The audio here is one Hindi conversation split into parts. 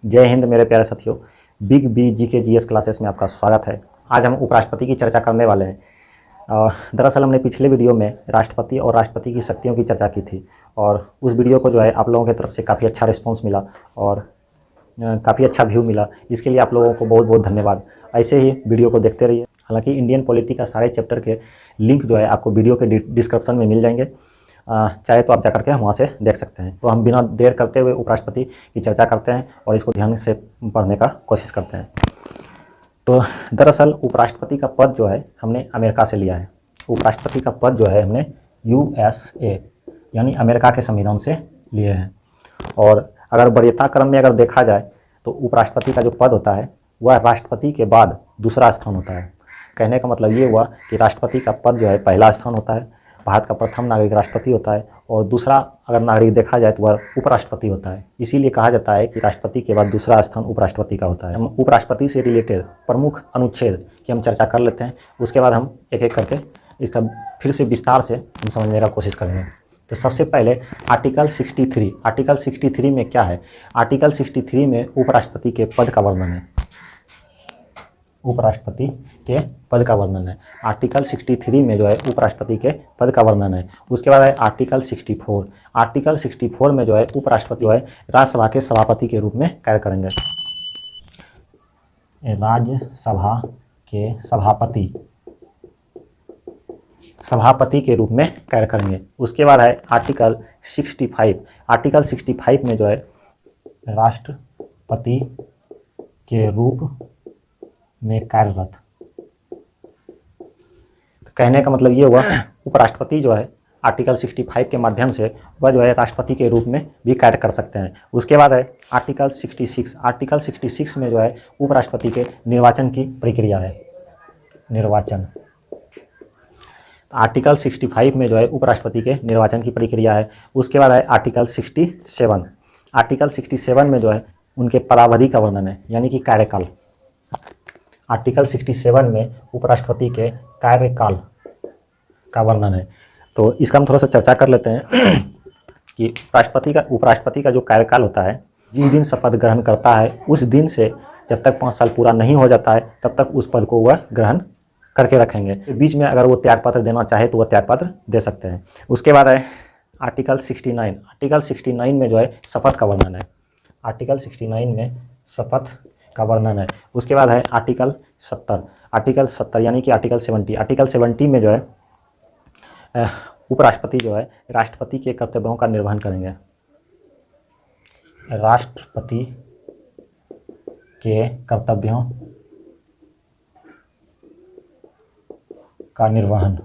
जय हिंद मेरे प्यारे साथियों। बिग बी जी के जीएस क्लासेस में आपका स्वागत है। आज हम उपराष्ट्रपति की चर्चा करने वाले हैं। दरअसल हमने पिछले वीडियो में राष्ट्रपति और राष्ट्रपति की शक्तियों की चर्चा की थी और उस वीडियो को जो है आप लोगों की तरफ से काफ़ी अच्छा रिस्पॉन्स मिला और काफ़ी अच्छा व्यू मिला। इसके लिए आप लोगों को बहुत बहुत धन्यवाद। ऐसे ही वीडियो को देखते रहिए। हालांकि इंडियन पॉलिटी का सारे चैप्टर के लिंक जो है आपको वीडियो के डिस्क्रिप्शन में मिल जाएंगे, चाहे तो आप जा करके वहाँ से देख सकते हैं। तो हम बिना देर करते हुए उपराष्ट्रपति की चर्चा करते हैं और इसको ध्यान से पढ़ने का कोशिश करते हैं। तो दरअसल उपराष्ट्रपति का पद जो है हमने अमेरिका से लिया है। उपराष्ट्रपति का पद जो है हमने USA यानी अमेरिका के संविधान से लिए हैं। और अगर वरीयता क्रम में अगर देखा जाए तो उपराष्ट्रपति का जो पद होता है वह राष्ट्रपति के बाद दूसरा स्थान होता है। कहने का मतलब ये हुआ कि राष्ट्रपति का पद जो है पहला स्थान होता है, भारत का प्रथम नागरिक राष्ट्रपति होता है, और दूसरा अगर नागरिक देखा जाए तो वह उपराष्ट्रपति होता है। इसीलिए कहा जाता है कि राष्ट्रपति के बाद दूसरा स्थान उपराष्ट्रपति का होता है। हम उपराष्ट्रपति से रिलेटेड प्रमुख अनुच्छेद की हम चर्चा कर लेते हैं, उसके बाद हम एक एक करके इसका फिर से विस्तार से हम समझने का कोशिश करेंगे। तो सबसे पहले आर्टिकल 63। आर्टिकल 63 में क्या है? आर्टिकल 63 में उपराष्ट्रपति के पद का वर्णन है। उपराष्ट्रपति के पद का वर्णन है। आर्टिकल 63 में जो है उपराष्ट्रपति के पद का वर्णन है। उसके बाद है आर्टिकल 64। आर्टिकल 64 में जो है उपराष्ट्रपति जो है राज्यसभा के सभापति के रूप में कार्य करेंगे। राज्यसभा के सभापति के रूप में कार्य करेंगे। उसके बाद है आर्टिकल 65। आर्टिकल 65 में जो है राष्ट्रपति के रूप में कार्यरत। कहने का मतलब ये हुआ उपराष्ट्रपति जो है आर्टिकल 65 के माध्यम से वह जो है राष्ट्रपति के रूप में भी कार्य कर सकते हैं। उसके बाद है आर्टिकल 66। आर्टिकल 66 में जो है उपराष्ट्रपति के निर्वाचन की प्रक्रिया है। निर्वाचन आर्टिकल 65 में जो है उपराष्ट्रपति के निर्वाचन की प्रक्रिया है। उसके बाद है आर्टिकल 67। आर्टिकल 67 में जो है उनके पदावधि का वर्णन है, यानी कि कार्यकाल। आर्टिकल 67 में उपराष्ट्रपति के कार्यकाल का वर्णन है। तो इसका हम थोड़ा सा चर्चा कर लेते हैं कि उपराष्ट्रपति का जो कार्यकाल होता है, जिस दिन शपथ ग्रहण करता है उस दिन से जब तक 5 साल पूरा नहीं हो जाता है तब तक उस पद को वह ग्रहण करके रखेंगे। बीच में अगर वो त्यागपत्र देना चाहे तो वह त्यागपत्र दे सकते हैं। उसके बाद है आर्टिकल 69। आर्टिकल 69 में जो है शपथ का वर्णन है। आर्टिकल 69 में शपथ का वर्णन है। उसके बाद है आर्टिकल 70। आर्टिकल 70 यानी कि आर्टिकल 70। आर्टिकल 70 में जो है उपराष्ट्रपति जो है राष्ट्रपति के कर्तव्यों का निर्वहन करेंगे। राष्ट्रपति के कर्तव्यों का निर्वहन।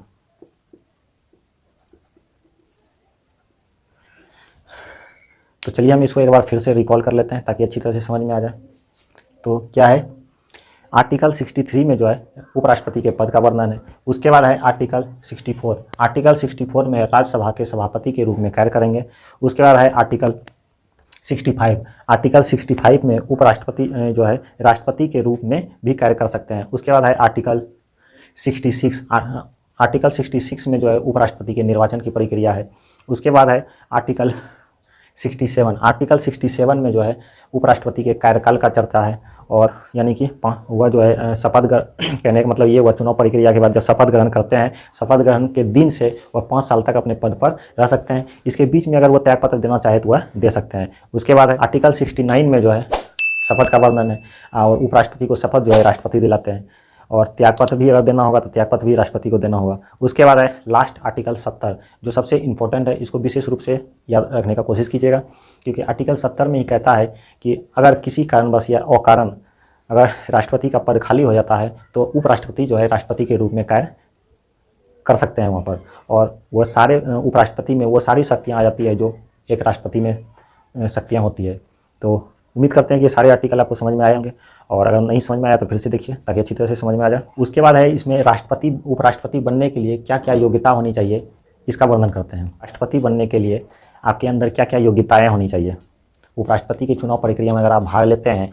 तो चलिए हम इसको एक बार फिर से रिकॉल कर लेते हैं ताकि अच्छी तरह से समझ में आ जाए। तो क्या है? आर्टिकल 63 में जो है उपराष्ट्रपति के पद का वर्णन है। उसके बाद है आर्टिकल 64। आर्टिकल 64 में राज्यसभा के सभापति के रूप में कार्य करेंगे। उसके बाद है आर्टिकल 65। आर्टिकल 65 में उपराष्ट्रपति जो है राष्ट्रपति के रूप में भी कार्य कर सकते हैं। उसके बाद है आर्टिकल 66। आर्टिकल 66 में जो है उपराष्ट्रपति के निर्वाचन की प्रक्रिया है। उसके बाद है आर्टिकल 67। आर्टिकल 67 में जो है उपराष्ट्रपति के कार्यकाल का चर्चा है, और यानी कि वह जो है शपथ कहने का मतलब ये हुआ चुनाव प्रक्रिया के बाद जब शपथ ग्रहण करते हैं, शपथ ग्रहण के दिन से वह 5 साल तक अपने पद पर रह सकते हैं। इसके बीच में अगर वो त्यागपत्र देना चाहे तो वह दे सकते हैं। उसके बाद है आर्टिकल 69 में जो है शपथ का वर्णन है, और उपराष्ट्रपति को शपथ जो है राष्ट्रपति दिलाते हैं, और त्यागपत्र भी अगर देना होगा तो त्यागपत्र भी राष्ट्रपति को देना होगा। उसके बाद है लास्ट आर्टिकल 70, जो सबसे इम्पोर्टेंट है। इसको विशेष रूप से याद रखने का कोशिश कीजिएगा, क्योंकि आर्टिकल 70 में ही कहता है कि अगर किसी कारणवश या अकारण अगर राष्ट्रपति का पद खाली हो जाता है तो उपराष्ट्रपति जो है राष्ट्रपति के रूप में कार्य कर सकते हैं वहाँ पर, और वह सारे उपराष्ट्रपति में वो सारी शक्तियाँ आ जाती है जो एक राष्ट्रपति में शक्तियाँ होती है। तो उम्मीद करते हैं कि ये सारे आर्टिकल आपको समझ में आए होंगे, और अगर नहीं समझ में आया तो फिर से देखिए ताकि अच्छी तरह से समझ में आ जाए। उसके बाद है इसमें उपराष्ट्रपति बनने के लिए क्या क्या योग्यता होनी चाहिए, इसका वर्णन करते हैं। राष्ट्रपति बनने के लिए आपके अंदर क्या क्या योग्यताएं होनी चाहिए। उपराष्ट्रपति की चुनाव प्रक्रिया में अगर आप भाग लेते हैं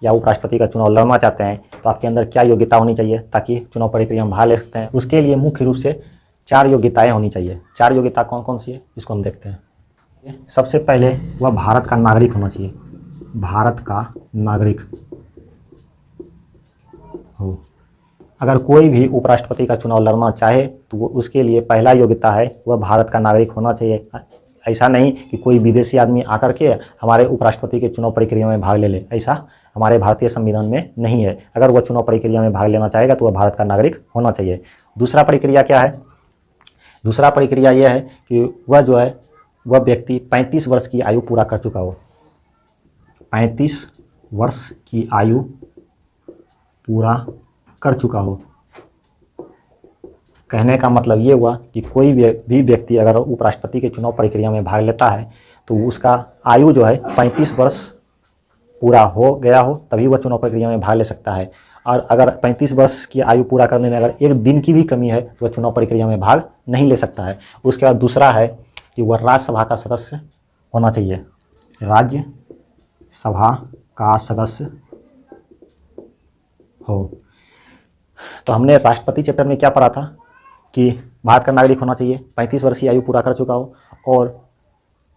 या उपराष्ट्रपति का चुनाव लड़ना चाहते हैं तो आपके अंदर क्या योग्यता होनी चाहिए ताकि चुनाव प्रक्रिया में भाग ले सकते हैं। उसके लिए मुख्य रूप से 4 योग्यताएं होनी चाहिए। 4 योग्यता कौन कौन सी है इसको हम देखते हैं। सबसे पहले वह भारत का नागरिक होना चाहिए। भारत का नागरिक हो। अगर कोई भी उपराष्ट्रपति का चुनाव लड़ना चाहे तो वो उसके लिए पहला योग्यता है वह भारत का नागरिक होना चाहिए। ऐसा नहीं कि कोई विदेशी आदमी आकर के हमारे उपराष्ट्रपति के चुनाव प्रक्रिया में भाग ले, ऐसा हमारे भारतीय संविधान में नहीं है। अगर वह चुनाव प्रक्रिया में भाग लेना चाहेगा तो वह भारत का नागरिक होना चाहिए। दूसरा प्रक्रिया क्या है? दूसरा प्रक्रिया यह है कि वह जो है वह व्यक्ति 35 वर्ष की आयु पूरा कर चुका हो। 35 वर्ष की आयु पूरा कर चुका हो। कहने का मतलब ये हुआ कि कोई भी व्यक्ति अगर उपराष्ट्रपति के चुनाव प्रक्रिया में भाग लेता है तो उसका आयु जो है 35 वर्ष पूरा हो गया हो, तभी वह चुनाव प्रक्रिया में भाग ले सकता है। और अगर 35 वर्ष की आयु पूरा करने में अगर एक दिन की भी कमी है तो वह चुनाव प्रक्रिया में भाग नहीं ले सकता है। उसके बाद दूसरा है कि वह राज्यसभा का सदस्य होना चाहिए। राज्यसभा का सदस्य हो। तो हमने राष्ट्रपति चैप्टर में क्या पढ़ा था कि भारत का नागरिक होना चाहिए, 35 वर्ष की आयु पूरा कर चुका हो, और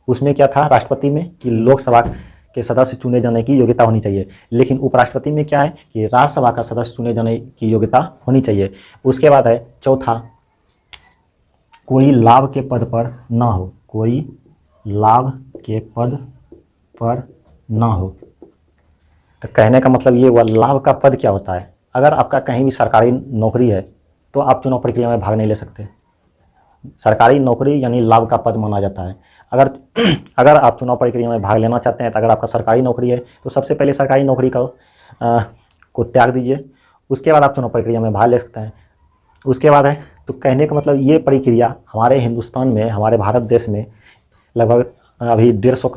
उसमें क्या था राष्ट्रपति में कि लोकसभा के सदस्य चुने जाने की योग्यता होनी चाहिए। लेकिन उपराष्ट्रपति में क्या है कि राज्यसभा का सदस्य चुने जाने की योग्यता होनी चाहिए। उसके बाद है चौथा, कोई लाभ के पद पर ना हो। कोई लाभ के पद पर ना हो। तो कहने का मतलब ये हुआ लाभ का पद क्या होता है। अगर आपका कहीं भी सरकारी नौकरी है तो आप चुनाव प्रक्रिया में भाग नहीं ले सकते। सरकारी नौकरी यानी लाभ का पद माना जाता है। अगर आप चुनाव प्रक्रिया में भाग लेना चाहते हैं तो अगर आपका सरकारी नौकरी है तो सबसे पहले सरकारी नौकरी को त्याग दीजिए, उसके बाद आप चुनाव प्रक्रिया में भाग ले सकते हैं। उसके बाद है तो कहने का मतलब ये प्रक्रिया हमारे हिंदुस्तान में, हमारे भारत देश में लगभग अभी 150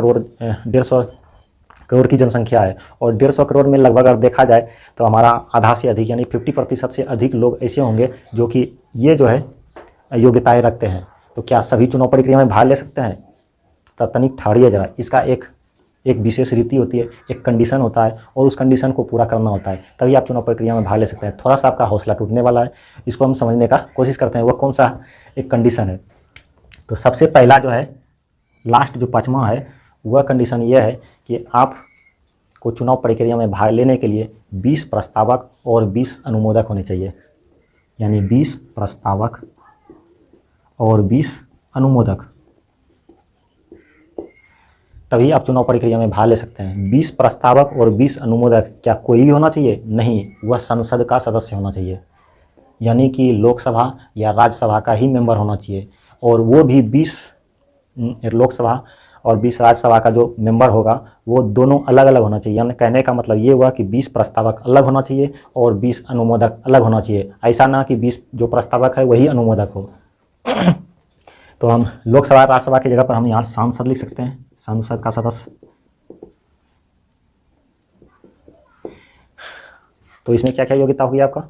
करोड़ की जनसंख्या है, और 150 करोड़ में लगभग अगर देखा जाए तो हमारा आधा से अधिक यानी 50% से अधिक लोग ऐसे होंगे जो कि ये जो है योग्यताएं रखते हैं। तो क्या सभी चुनाव प्रक्रिया में भाग ले सकते हैं? तो तनिक ठहरिए जरा। इसका एक विशेष रीति होती है, एक कंडीशन होता है, और उस कंडीशन को पूरा करना होता है, तभी आप चुनाव प्रक्रिया में भाग ले सकते हैं। थोड़ा सा आपका हौसला टूटने वाला है, इसको हम समझने का कोशिश करते हैं। वह कौन सा एक कंडीशन है? तो सबसे पहला जो है, लास्ट जो 5वां है, वह कंडीशन यह है कि आप को चुनाव प्रक्रिया में भाग लेने के लिए 20 प्रस्तावक और 20 अनुमोदक होने चाहिए। यानी 20 प्रस्तावक और 20 अनुमोदक, तभी आप चुनाव प्रक्रिया में भाग ले सकते हैं। 20 प्रस्तावक और 20 अनुमोदक क्या कोई भी होना चाहिए? नहीं, वह संसद का सदस्य होना चाहिए, यानी कि लोकसभा या राज्यसभा का ही मेंबर होना चाहिए। और वो भी 20 लोकसभा और 20 राज्यसभा का जो मेंबर होगा वो दोनों अलग अलग होना चाहिए। यानी कहने का मतलब ये हुआ कि 20 प्रस्तावक अलग होना चाहिए और 20 अनुमोदक अलग होना चाहिए। ऐसा ना कि 20 जो प्रस्तावक है वही अनुमोदक हो। तो हम लोकसभा राज्यसभा की जगह पर हम यहाँ सांसद लिख सकते हैं, संसद का सदस्य। तो इसमें क्या क्या योग्यता होगी आपका?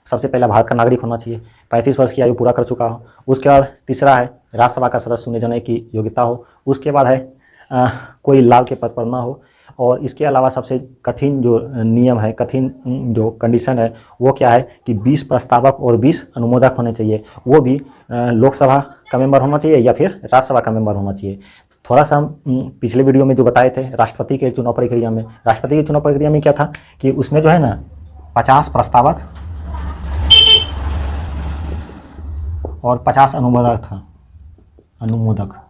सबसे पहला भारत का नागरिक होना चाहिए, 35 वर्ष की आयु पूरा कर चुका हो। उसके बाद तीसरा है राज्यसभा का सदस्य चुने जाने की योग्यता हो। उसके बाद है कोई लाभ के पद पर ना हो। और इसके अलावा सबसे कठिन जो नियम है, कठिन जो कंडीशन है वो क्या है कि 20 प्रस्तावक और 20 अनुमोदक होने चाहिए। वो भी लोकसभा का मेंबर होना चाहिए या फिर राज्यसभा का मेंबर होना चाहिए। थोड़ा सा हम पिछले वीडियो में जो बताए थे राष्ट्रपति के चुनाव प्रक्रिया में, राष्ट्रपति के चुनाव प्रक्रिया में क्या था कि उसमें जो है ना 50 प्रस्तावक और 50 अनुमोदक था, अनुमोदक।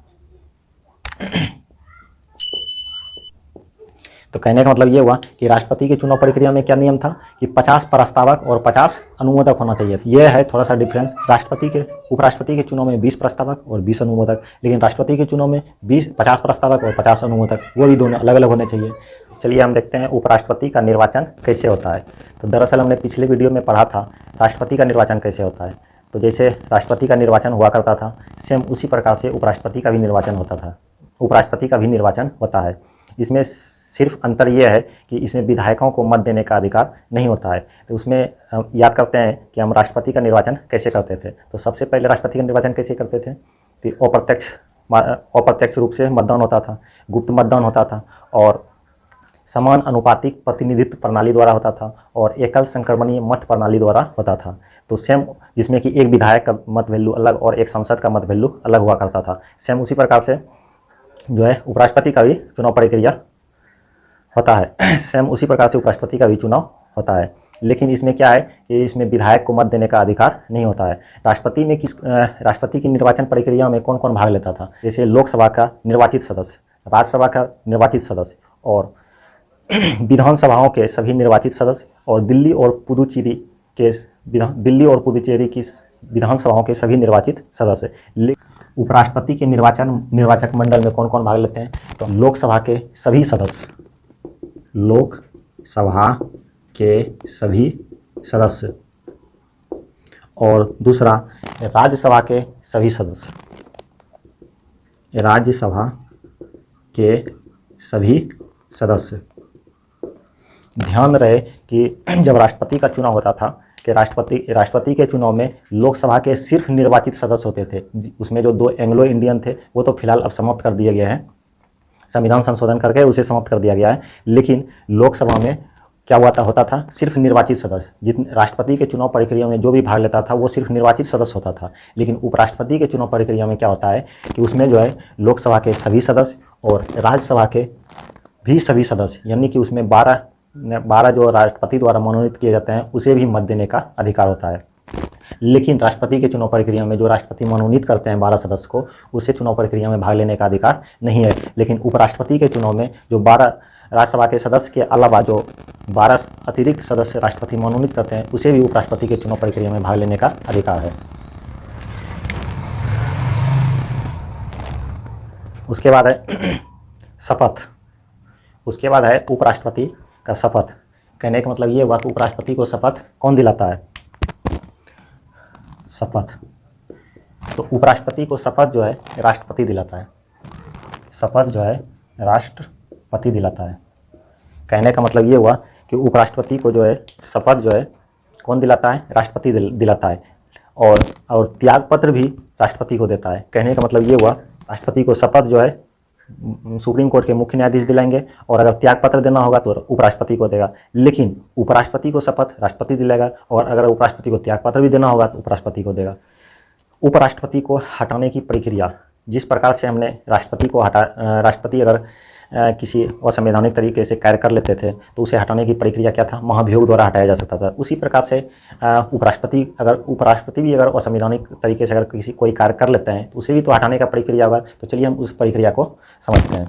तो कहने का मतलब ये हुआ कि राष्ट्रपति के चुनाव प्रक्रिया में क्या नियम था कि 50 प्रस्तावक और 50 अनुमोदक होना चाहिए। यह है थोड़ा सा डिफरेंस। उपराष्ट्रपति के चुनाव में 20 प्रस्तावक और 20 अनुमोदक, लेकिन राष्ट्रपति के चुनाव में 50 प्रस्तावक और 50 अनुमोदक, वो भी दोनों अलग अलग होने चाहिए। चलिए हम देखते हैं उपराष्ट्रपति का निर्वाचन कैसे होता है। तो दरअसल हमने पिछले वीडियो में पढ़ा था राष्ट्रपति का निर्वाचन कैसे होता है। तो जैसे राष्ट्रपति का निर्वाचन हुआ करता था, सेम उसी प्रकार से उपराष्ट्रपति का भी निर्वाचन होता था, उपराष्ट्रपति का भी निर्वाचन होता है। इसमें सिर्फ अंतर यह है कि इसमें विधायकों को मत देने का अधिकार नहीं होता है। तो उसमें याद करते हैं कि हम राष्ट्रपति का निर्वाचन कैसे करते थे। तो सबसे पहले राष्ट्रपति का निर्वाचन कैसे करते थे कि अप्रत्यक्ष रूप से मतदान होता था, गुप्त मतदान होता था, और समान अनुपातिक प्रतिनिधित्व प्रणाली द्वारा होता था, और एकल संक्रमणीय मत प्रणाली द्वारा होता था। तो सेम जिसमें कि एक विधायक का मत वैल्यू अलग और एक सांसद का मत वैल्यू अलग हुआ करता था, सेम उसी प्रकार से जो है उपराष्ट्रपति का भी चुनाव प्रक्रिया होता है सेम उसी प्रकार से उपराष्ट्रपति का भी चुनाव होता है। लेकिन इसमें क्या है कि इसमें विधायक को मत देने का अधिकार नहीं होता है। राष्ट्रपति की निर्वाचन प्रक्रिया में कौन कौन भाग लेता था? जैसे लोकसभा का निर्वाचित सदस्य, राज्यसभा का निर्वाचित सदस्य और विधानसभाओं के सभी निर्वाचित सदस्य और दिल्ली और पुदुचेरी की विधानसभाओं के सभी निर्वाचित सदस्य। उपराष्ट्रपति के निर्वाचक मंडल में कौन कौन भाग लेते हैं? तो लोकसभा के सभी सदस्य, लोकसभा के सभी सदस्य और दूसरा राज्यसभा के सभी सदस्य, राज्यसभा के सभी सदस्य। ध्यान रहे कि जब राष्ट्रपति का चुनाव होता था कि राष्ट्रपति के चुनाव में लोकसभा के सिर्फ निर्वाचित सदस्य होते थे। उसमें जो 2 एंग्लो इंडियन थे वो तो फिलहाल अब समाप्त कर दिए गए हैं, संविधान संशोधन करके उसे समाप्त कर दिया गया है। लेकिन लोकसभा में क्या होता था सिर्फ निर्वाचित सदस्य। जितने राष्ट्रपति के चुनाव प्रक्रिया में जो भी भाग लेता था वो सिर्फ निर्वाचित सदस्य होता था। लेकिन उपराष्ट्रपति के चुनाव प्रक्रिया में क्या होता है कि उसमें जो है लोकसभा के सभी सदस्य और राज्यसभा के भी सभी सदस्य, यानी कि उसमें 12 जो राष्ट्रपति द्वारा मनोनीत किए जाते हैं उसे भी मत देने का अधिकार होता है। लेकिन राष्ट्रपति के चुनाव प्रक्रिया में जो राष्ट्रपति मनोनीत करते हैं 12 सदस्य को, उसे चुनाव प्रक्रिया में भाग लेने का अधिकार नहीं है। लेकिन उपराष्ट्रपति के चुनाव में जो 12 राज्यसभा के सदस्य के अलावा जो 12 अतिरिक्त सदस्य राष्ट्रपति मनोनीत करते हैं उसे भी उपराष्ट्रपति के चुनाव प्रक्रिया में भाग लेने का अधिकार है। उसके बाद है शपथ। उसके बाद है उपराष्ट्रपति का शपथ। कहने का मतलब ये हुआ कि उपराष्ट्रपति को शपथ कौन दिलाता है? शपथ तो उपराष्ट्रपति को शपथ जो है राष्ट्रपति दिलाता है। शपथ जो है राष्ट्रपति दिलाता है। कहने का मतलब ये हुआ कि उपराष्ट्रपति को जो है शपथ जो है कौन दिलाता है? राष्ट्रपति दिलाता है। और त्याग पत्र भी राष्ट्रपति को देता है। कहने का मतलब ये हुआ राष्ट्रपति को शपथ जो है सुप्रीम कोर्ट के मुख्य न्यायाधीश दिलाएंगे और अगर त्याग पत्र देना होगा तो उपराष्ट्रपति को देगा। लेकिन उपराष्ट्रपति को शपथ राष्ट्रपति दिलाएगा और अगर उपराष्ट्रपति को त्याग पत्र भी देना होगा तो उपराष्ट्रपति को देगा। उपराष्ट्रपति को हटाने की प्रक्रिया, जिस प्रकार से हमने राष्ट्रपति अगर किसी असंवैधानिक तरीके से कार्य कर लेते थे तो उसे हटाने की प्रक्रिया क्या था? महाभियोग द्वारा हटाया जा सकता था। उसी प्रकार से उपराष्ट्रपति भी अगर असंवैधानिक तरीके से अगर कोई कार्य कर लेते हैं तो उसे भी तो हटाने का प्रक्रिया होगा। तो चलिए हम उस प्रक्रिया को समझते हैं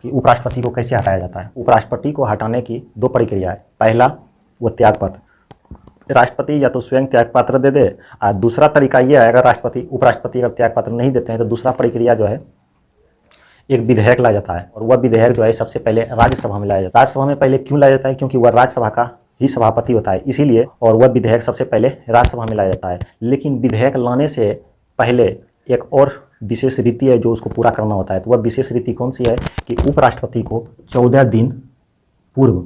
कि उपराष्ट्रपति को कैसे हटाया जाता है। उपराष्ट्रपति को हटाने की 2 प्रक्रिया है। पहला वो त्यागपत्र, राष्ट्रपति या तो स्वयं त्यागपत्र दे दे, और दूसरा तरीका यह है अगर उपराष्ट्रपति अगर त्यागपत्र नहीं देते हैं तो दूसरा प्रक्रिया जो है एक विधेयक लाया जाता है और वह विधेयक जो है सबसे पहले राज्यसभा में लाया जाता है। राज्यसभा में पहले क्यों लाया जाता है? क्योंकि वह राज्यसभा का ही सभापति होता है इसीलिए, और वह विधेयक सबसे पहले राज्यसभा में लाया जाता है। लेकिन विधेयक लाने से पहले एक और विशेष रीति है जो उसको पूरा करना होता है। तो वह विशेष रीति कौन सी है कि उपराष्ट्रपति को 14 दिन पूर्व,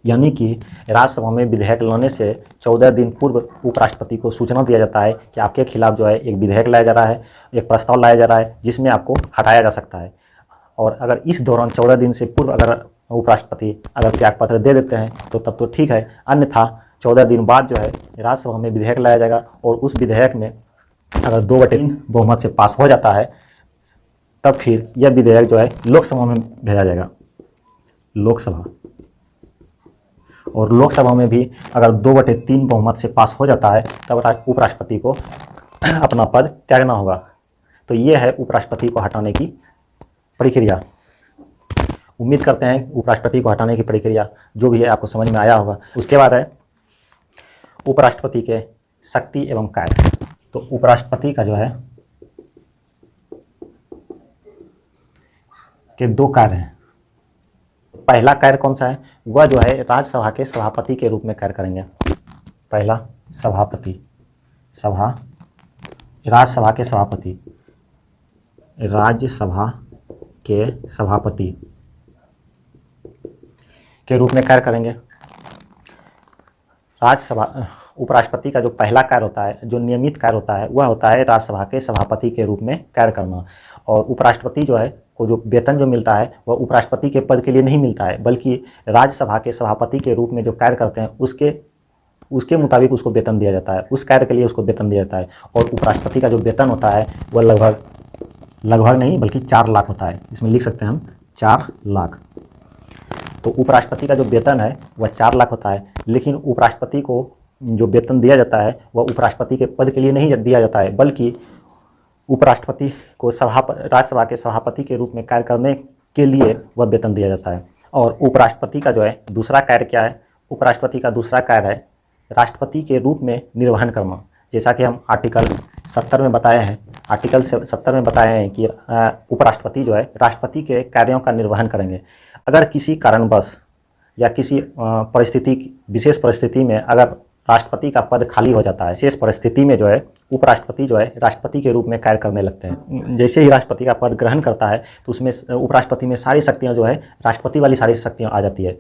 यानी कि राज्यसभा में विधेयक लाने से 14 दिन पूर्व उपराष्ट्रपति को सूचना दिया जाता है कि आपके खिलाफ जो है एक विधेयक लाया जा रहा है, एक प्रस्ताव लाया जा रहा है जिसमें आपको हटाया जा सकता है। और अगर इस दौरान 14 दिन से पूर्व अगर उपराष्ट्रपति अगर त्यागपत्र दे देते हैं तो तब तो ठीक है, अन्यथा 14 दिन बाद जो है राज्यसभा में विधेयक लाया जाएगा और उस विधेयक में अगर 2/3 बहुमत से पास हो जाता है तब फिर यह विधेयक जो है लोकसभा में भेजा जाएगा। लोकसभा, और लोकसभा में भी अगर 2/3 बहुमत से पास हो जाता है तब उपराष्ट्रपति को अपना पद त्यागना होगा। तो ये है उपराष्ट्रपति को हटाने की प्रक्रिया। उम्मीद करते हैं उपराष्ट्रपति को हटाने की प्रक्रिया जो भी है आपको समझ में आया होगा। उसके बाद है उपराष्ट्रपति के शक्ति एवं कार्य। तो उपराष्ट्रपति का जो है के 2 कार्य हैं। पहला कार्य कौन सा है? वह जो है राज्यसभा के सभापति के रूप में कार्य करेंगे। पहला राज्यसभा के सभापति के रूप में कार्य करेंगे। उपराष्ट्रपति का जो पहला कार्य होता है, जो नियमित कार्य होता है, वह होता है राज्यसभा के सभापति के रूप में कार्य करना। और उपराष्ट्रपति जो है को जो वेतन जो मिलता है वह उपराष्ट्रपति के पद के लिए नहीं मिलता है, बल्कि राज्यसभा के सभापति के रूप में जो कार्य करते हैं उसके मुताबिक उसको वेतन दिया जाता है। उस कार्य के लिए उसको वेतन दिया जाता है। और उपराष्ट्रपति का जो वेतन होता है वह लगभग नहीं बल्कि 4 लाख होता है। इसमें लिख सकते हैं हम 4 लाख। तो उपराष्ट्रपति का जो वेतन है वह 4 लाख होता है, लेकिन उपराष्ट्रपति को जो वेतन दिया जाता है वह उपराष्ट्रपति के पद के लिए नहीं दिया जाता है, बल्कि उपराष्ट्रपति को राज्यसभा के सभापति के रूप में कार्य करने के लिए वह वेतन दिया जाता है। और उपराष्ट्रपति का जो है दूसरा कार्य क्या है? उपराष्ट्रपति का दूसरा कार्य है राष्ट्रपति के रूप में निर्वहन करना। जैसा कि हम आर्टिकल 70 में बताए हैं, आर्टिकल 70 में बताए हैं कि उपराष्ट्रपति जो है राष्ट्रपति के कार्यों का निर्वहन करेंगे। अगर किसी कारणवश या किसी विशेष परिस्थिति में अगर राष्ट्रपति का पद खाली हो जाता है, शेष परिस्थिति में जो है उपराष्ट्रपति जो है राष्ट्रपति के रूप में कार्य करने लगते हैं। जैसे ही राष्ट्रपति का पद ग्रहण करता है तो उसमें उपराष्ट्रपति में सारी शक्तियां जो है राष्ट्रपति वाली सारी शक्तियां आ जाती है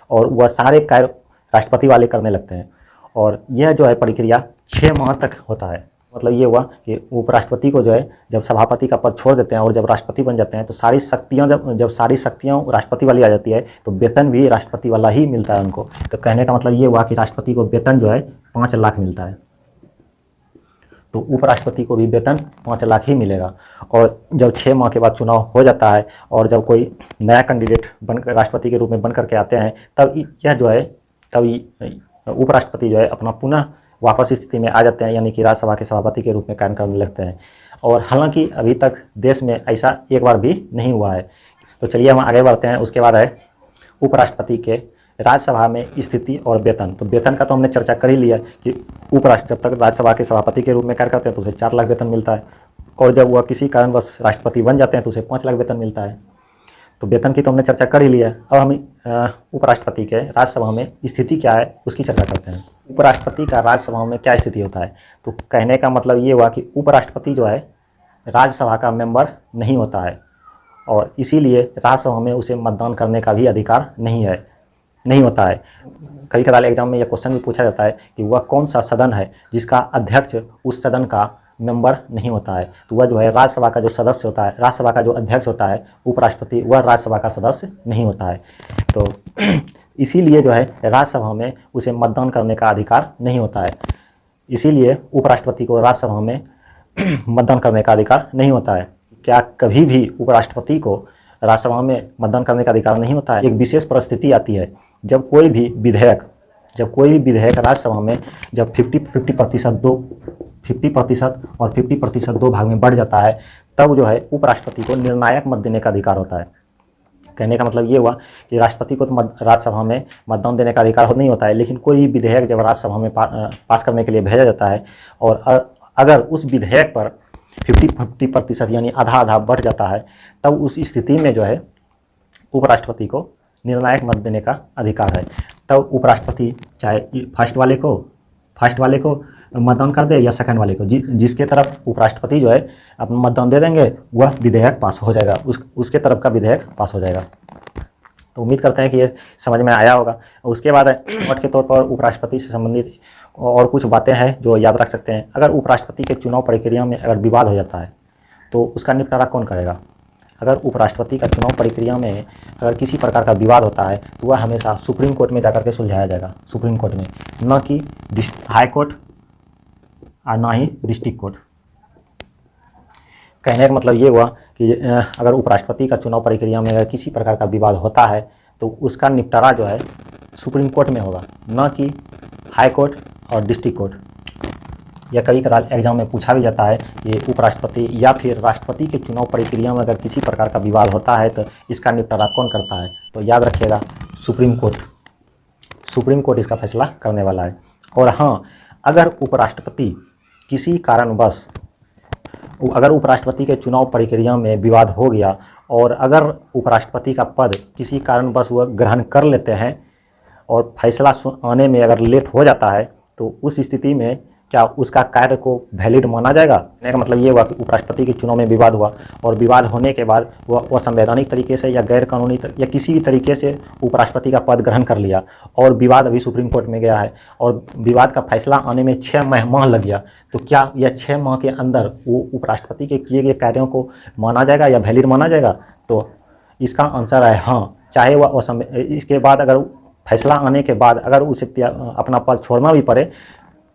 और वह सारे कार्य राष्ट्रपति वाले करने लगते हैं। और यह जो है प्रक्रिया 6 माह तक होता है। मतलब ये हुआ कि उपराष्ट्रपति को जो है जब सभापति का पद छोड़ देते हैं और जब राष्ट्रपति बन जाते हैं तो सारी शक्तियाँ जब सारी शक्तियाँ राष्ट्रपति वाली आ जाती है तो वेतन भी राष्ट्रपति वाला ही मिलता है उनको। तो कहने का मतलब ये हुआ कि राष्ट्रपति को वेतन जो है 5 लाख मिलता है, तो उपराष्ट्रपति को भी वेतन 5 लाख ही मिलेगा। और जब 6 माह के बाद चुनाव हो जाता है और जब कोई नया कैंडिडेट बनकर राष्ट्रपति के रूप में बन करके आते हैं तब यह जो है तब उपराष्ट्रपति जो है अपना पुनः वापस स्थिति में आ जाते हैं, यानी कि राज्यसभा के सभापति के रूप में कार्य करने लगते हैं। और हालांकि अभी तक देश में ऐसा एक बार भी नहीं हुआ है। तो चलिए हम आगे बढ़ते हैं। उसके बाद है उपराष्ट्रपति के राज्यसभा में स्थिति और वेतन। तो वेतन का तो हमने चर्चा कर ही लिया कि उपराष्ट्रपति जब तक राज्यसभा के सभापति के रूप में कार्य करते हैं तो उसे 4 लाख वेतन मिलता है, और जब वह किसी कारणवश राष्ट्रपति बन जाते हैं तो उसे 5 लाख वेतन मिलता है। तो वेतन की तो हमने चर्चा कर ही लिया है। अब हम उपराष्ट्रपति के राज्यसभा में स्थिति क्या है उसकी चर्चा करते हैं। उपराष्ट्रपति का राज्यसभा में क्या स्थिति होता है? तो कहने का मतलब ये हुआ कि उपराष्ट्रपति जो है राज्यसभा का मेंबर नहीं होता है और इसीलिए राज्यसभा में उसे मतदान करने का भी अधिकार नहीं होता है। कई कदार एग्जाम में यह क्वेश्चन भी पूछा जाता है कि वह कौन सा सदन है जिसका अध्यक्ष उस सदन का मेंबर नहीं होता है। तो वह जो है राज्यसभा का जो सदस्य होता है, राज्यसभा का जो अध्यक्ष होता है उपराष्ट्रपति, वह राज्यसभा का सदस्य नहीं होता है। तो इसीलिए जो है राज्यसभा में उसे मतदान करने का अधिकार नहीं होता है, इसीलिए उपराष्ट्रपति को राज्यसभा में मतदान करने का अधिकार नहीं होता है। क्या कभी भी उपराष्ट्रपति को राज्यसभा में मतदान करने का अधिकार नहीं होता है? एक विशेष परिस्थिति आती है जब कोई भी विधेयक राज्यसभा में जब 50% और 50% 2 भाग में बढ़ जाता है, तब जो है उपराष्ट्रपति को निर्णायक मत देने का अधिकार होता है। कहने का मतलब ये हुआ कि राष्ट्रपति को तो राज्यसभा में मतदान देने का अधिकार नहीं होता है, लेकिन कोई भी विधेयक जब राज्यसभा में पास करने के लिए भेजा जाता है और अगर उस विधेयक पर 50% यानी आधा बढ़ जाता है, तब उस स्थिति में जो है उपराष्ट्रपति को निर्णायक मत देने का अधिकार है। तब उपराष्ट्रपति चाहे फर्स्ट वाले को मतदान कर दे या सेकंड वाले को, जिसके तरफ उपराष्ट्रपति जो है अपना मतदान दे देंगे वह विधेयक पास हो जाएगा, उसके तरफ का विधेयक पास हो जाएगा। तो उम्मीद करते हैं कि ये समझ में आया होगा। उसके बाद नोट के तौर पर उपराष्ट्रपति से संबंधित और कुछ बातें हैं जो याद रख सकते हैं। अगर उपराष्ट्रपति के चुनाव प्रक्रिया में अगर विवाद हो जाता है तो उसका निपटारा कौन करेगा? अगर उपराष्ट्रपति का चुनाव प्रक्रिया में अगर किसी प्रकार का विवाद होता है तो वह हमेशा सुप्रीम कोर्ट में जाकर के सुलझाया जाएगा, सुप्रीम कोर्ट में, न कि हाई कोर्ट और ना ही डिस्ट्रिक्ट कोर्ट। कहने का मतलब ये हुआ कि अगर उपराष्ट्रपति का चुनाव प्रक्रिया में अगर किसी प्रकार का विवाद होता है तो उसका निपटारा जो है सुप्रीम कोर्ट में होगा, न कि हाई कोर्ट और डिस्ट्रिक्ट कोर्ट। यह कई कदार एग्जाम में पूछा भी जाता है कि उपराष्ट्रपति या फिर राष्ट्रपति के चुनाव प्रक्रिया में अगर किसी प्रकार का विवाद होता है तो इसका निपटारा कौन करता है? तो याद रखिएगा सुप्रीम कोर्ट इसका फैसला करने वाला है। और हाँ, अगर उपराष्ट्रपति किसी कारणवश अगर उपराष्ट्रपति के चुनाव प्रक्रिया में विवाद हो गया और अगर उपराष्ट्रपति का पद किसी कारणवश वह ग्रहण कर लेते हैं और फैसला आने में अगर लेट हो जाता है तो उस स्थिति में क्या उसका कार्य को वैलिड माना जाएगा? कहने का मतलब ये हुआ कि उपराष्ट्रपति के चुनाव में विवाद हुआ और विवाद होने के बाद वह असंवैधानिक तरीके से या गैर कानूनी या किसी भी तरीके से उपराष्ट्रपति का पद ग्रहण कर लिया और विवाद अभी सुप्रीम कोर्ट में गया है और विवाद का फैसला आने में 6 माह लग गया, तो क्या यह 6 माह के अंदर वो उपराष्ट्रपति के किए गए कार्यों को माना जाएगा या वैलिड माना जाएगा? तो इसका आंसर है हाँ। चाहे वह इसके बाद अगर फैसला आने के बाद अगर उसे अपना पद छोड़ना भी पड़े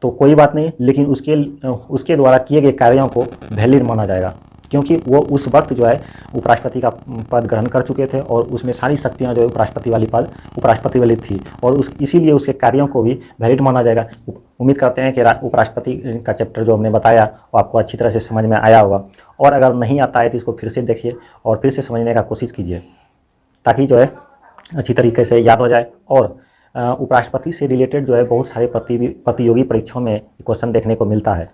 तो कोई बात नहीं, लेकिन उसके द्वारा किए गए कार्यों को वैलिड माना जाएगा। क्योंकि वो उस वक्त जो है उपराष्ट्रपति का पद ग्रहण कर चुके थे और उसमें सारी शक्तियाँ जो है उपराष्ट्रपति वाली थी, और इसीलिए उसके कार्यों को भी वैलिड माना जाएगा। उम्मीद करते हैं कि उपराष्ट्रपति का चैप्टर जो हमने बताया वो आपको अच्छी तरह से समझ में आया होगा, और अगर नहीं आता है तो इसको फिर से देखिए और फिर से समझने का कोशिश कीजिए, ताकि जो है अच्छी तरीके से याद हो जाए। और उपराष्ट्रपति से रिलेटेड जो है बहुत सारे प्रतियोगी परीक्षाओं में क्वेश्चन देखने को मिलता है,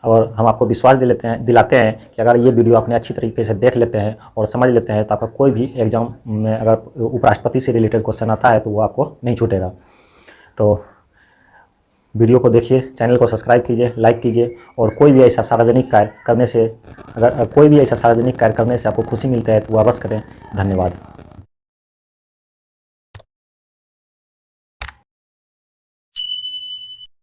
और हम आपको विश्वास दिलाते हैं कि अगर ये वीडियो आपने अच्छी तरीके से देख लेते हैं और समझ लेते हैं तो आपका कोई भी एग्जाम में अगर उपराष्ट्रपति से रिलेटेड क्वेश्चन आता है तो वो आपको नहीं छूटेगा। तो वीडियो को देखिए, चैनल को सब्सक्राइब कीजिए, लाइक कीजिए, और कोई भी ऐसा सार्वजनिक कार्य करने से आपको खुशी मिलता है तो वो अवश्य करें। धन्यवाद।